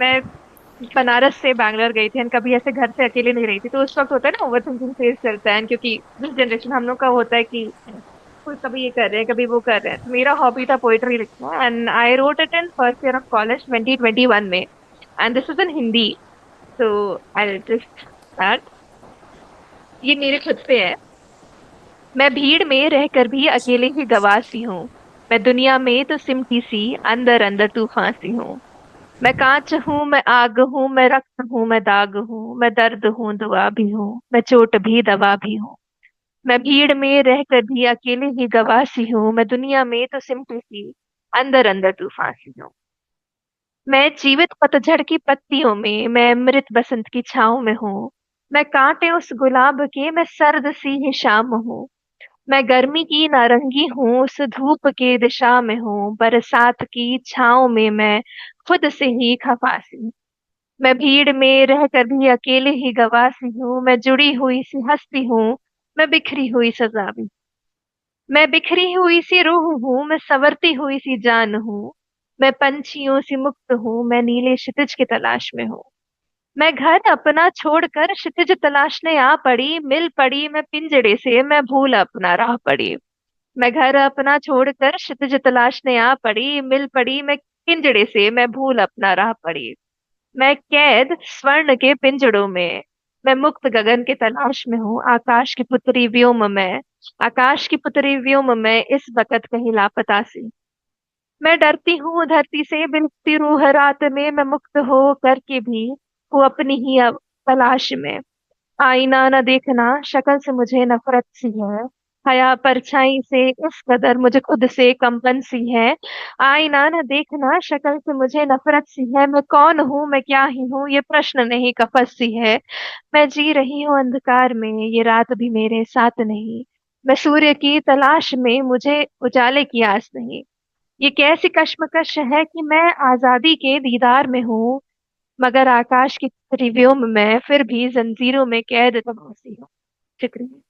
मैं बनारस से बैंगलोर गई थी एंड कभी ऐसे घर से अकेले नहीं रही थी, तो उस वक्त होता है ना, ओवर थिंकिंग फेज चलता है, क्योंकि जिस जनरेशन हम लोग का होता है कि कोई कभी ये कर रहे हैं कभी वो कर रहे हैं, तो मेरा हॉबी था पोइट्री लिखना and I wrote it in first year of college 2021 में, and this was in Hindi. तो आई जस्ट स्टार्ट, ये मेरे खुद पे है। मैं भीड़ में रहकर भी अकेले ही गवासी हूँ। मैं दुनिया में तो सिमटी सी, अंदर अंदर तूफान सी हूँ। मैं कांच हूँ, मैं आग हूँ, मैं रक्त हूँ, मैं दाग हूँ, मैं दर्द हूँ, दुआ भी हूँ, मैं चोट भी दवा भी हूँ। मैं भीड़ में रहकर भी अकेले ही गवासी हूँ। मैं दुनिया में तो सिमटी सी, अंदर अंदर तूफान सी हूँ। मैं जीवित पतझड़ की पत्तियों में, मैं मृत बसंत की छाँव में हूँ। मैं कांटे उस गुलाब के, मैं सर्द सी ही शाम हूँ। मैं गर्मी की नारंगी हूँ, उस धूप के दिशा में हूँ। बरसात की छाँव में मैं खुद से ही खफासी हूँ। मैं भीड़ में रहकर भी अकेले ही गवासी हूँ। मैं जुड़ी हुई सी हस्ती हूँ, मैं बिखरी हुई सजा भी। मैं बिखरी हुई सी रूह हूँ, मैं संवरती हुई सी जान हूँ। मैं पंछियों से मुक्त हूँ, मैं नीले क्षितिज की तलाश में हूँ। मैं घर अपना छोड़कर क्षितिज तलाशने आ पड़ी, मिल पड़ी मैं पिंजड़े से, मैं भूल अपना राह पड़ी। मैं घर अपना छोड़कर क्षितिज तलाशने आ पड़ी, मिल पड़ी मैं पिंजड़े से, मैं भूल अपना राह पड़ी। मैं कैद स्वर्ण के पिंजड़ों में, मैं मुक्त गगन की तलाश में हूँ। आकाश की पुतरी व्योम में, आकाश की पुतरी व्योम में इस वक्त कहीं लापता सी। मैं डरती हूँ धरती से, बिलखती रूह रात में, मैं मुक्त हो करके भी हूँ अपनी ही तलाश में। आईना न देखना, शक्ल से मुझे नफरत सी है। हया परछाई से इस कदर मुझे खुद से कंपन सी है। आईना न देखना, शक्ल से मुझे नफरत सी है। मैं कौन हूँ, मैं क्या ही हूँ, ये प्रश्न नहीं कफस सी है। मैं जी रही हूँ अंधकार में, ये रात भी मेरे साथ नहीं। मैं सूर्य की तलाश में, मुझे उजाले की आस नहीं। ये कैसी कश्मकश है कि मैं आजादी के दीदार में हूँ, मगर आकाश की रिव्यू में मैं फिर भी जंजीरों में कैद तो फंसी हूँ। शुक्रिया।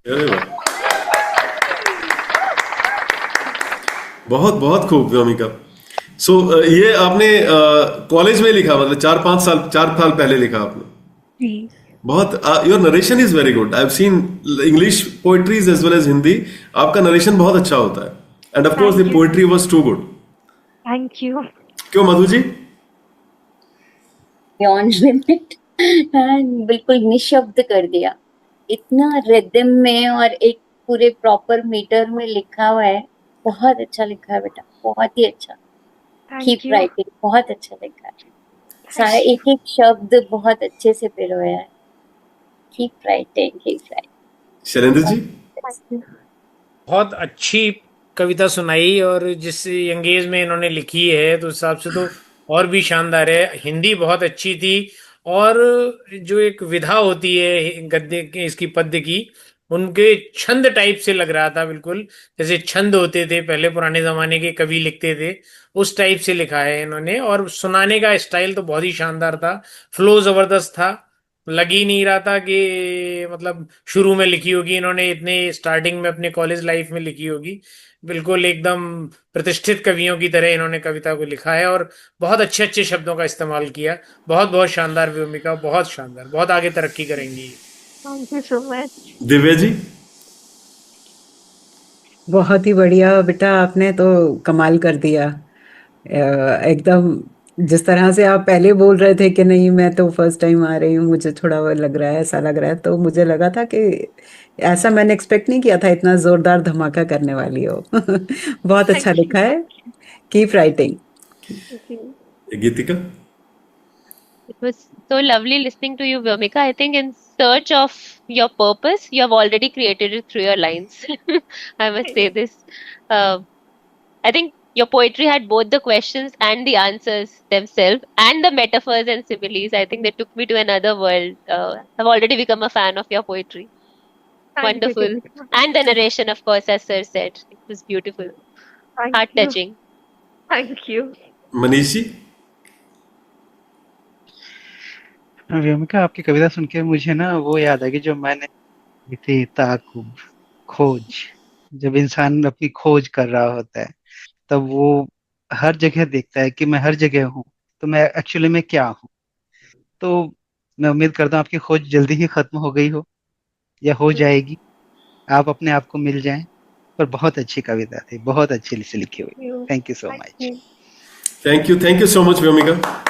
अरे वाह, बहुत बहुत खूब व्योमिका। सो ये आपने कॉलेज में लिखा, मतलब 4 5 साल पहले लिखा आपने? जी। बहुत, your narration is very good. I have seen English poetries as well as Hindi. आपका नरेशन बहुत अच्छा होता है, and of course the thank you so poetry much. Was too good. Thank you. क्यों मधु जी? Beyond limit. बिल्कुल निशब्द कर दिया। इतना रिदम में और एक पूरे प्रॉपर मीटर में लिखा हुआ है। बहुत अच्छा लिखा है बेटा, बहुत ही अच्छा। Thank keep you. राइटिंग, बहुत अच्छा लिखा है। सारा थैंक यू। एक एक शब्द बहुत अच्छे से पिरोया है। Keep writing, keep Shailendra ji? Thank you. बहुत अच्छी कविता सुनाई, और जिस यंगेज में इन्होंने लिखी है तो उस हिसाब से तो और भी शानदार है। हिंदी बहुत अच्छी थी, और जो एक विधा होती है गद्य की, इसकी पद्य की, उनके छंद टाइप से लग रहा था बिल्कुल, जैसे छंद होते थे पहले पुराने जमाने के कवि लिखते थे, उस टाइप से लिखा है इन्होंने। और सुनाने का स्टाइल तो बहुत ही शानदार था, फ्लो जबरदस्त था। लग ही नहीं रहा था कि मतलब शुरू में लिखी होगी इन्होंने, इतने स्टार्टिंग में अपने कॉलेज लाइफ में लिखी होगी। बिल्कुल एकदम प्रतिष्ठित कवियों की तरह इन्होंने कविता को लिखा है, और बहुत अच्छे अच्छे शब्दों का इस्तेमाल किया। बहुत बहुत शानदार भूमिका, बहुत शानदार, बहुत आगे तरक्की करेंगी। Thank you so much. Divya ji? बहुत ही बढ़िया बेटा, आपने तो कमाल कर दिया। एकदम जिस तरह से आप पहले बोल रहे थे कि नहीं मैं तो फर्स्ट टाइम आ रही हूँ, मुझे थोड़ा वो लग रहा है, ऐसा लग रहा है, तो मुझे लगा था कि ऐसा मैंने एक्सपेक्ट नहीं किया था, इतना जोरदार धमाका करने वाली हो। बहुत अच्छा थैंक यू। लिखा है। Keep writing. जी। Geetika? It was so lovely listening to you, Vyomika. I think in search of your purpose, you have already created it through your lines. I must say this. Uh, I think your poetry had both the questions and the answers themselves, and the metaphors and similes. I think they took me to another world. I've already become a fan of your poetry. Thank you Wonderful. Kritika. And the narration, of course, as Sir said. It was beautiful. Thank Heart you. touching. Thank you. Manish ji? Vyomika, आपकी कविता सुन के मुझे ना वो याद आ गई जो मैंने की थी, ताकुब, खोज। जब इंसान अपनी खोज कर रहा होता है, तब वो हर जगह देखता है कि मैं हर जगह हूँ, तो मैं एक्चुअली में क्या हूँ। तो मैं उम्मीद करता हूँ आपकी खोज जल्दी ही खत्म हो गई हो या हो जाएगी, आप अपने आप को मिल जाएं। पर बहुत अच्छी कविता थी, बहुत अच्छी से लिखी हुई। Thank you so much. Thank you so much Vyomika.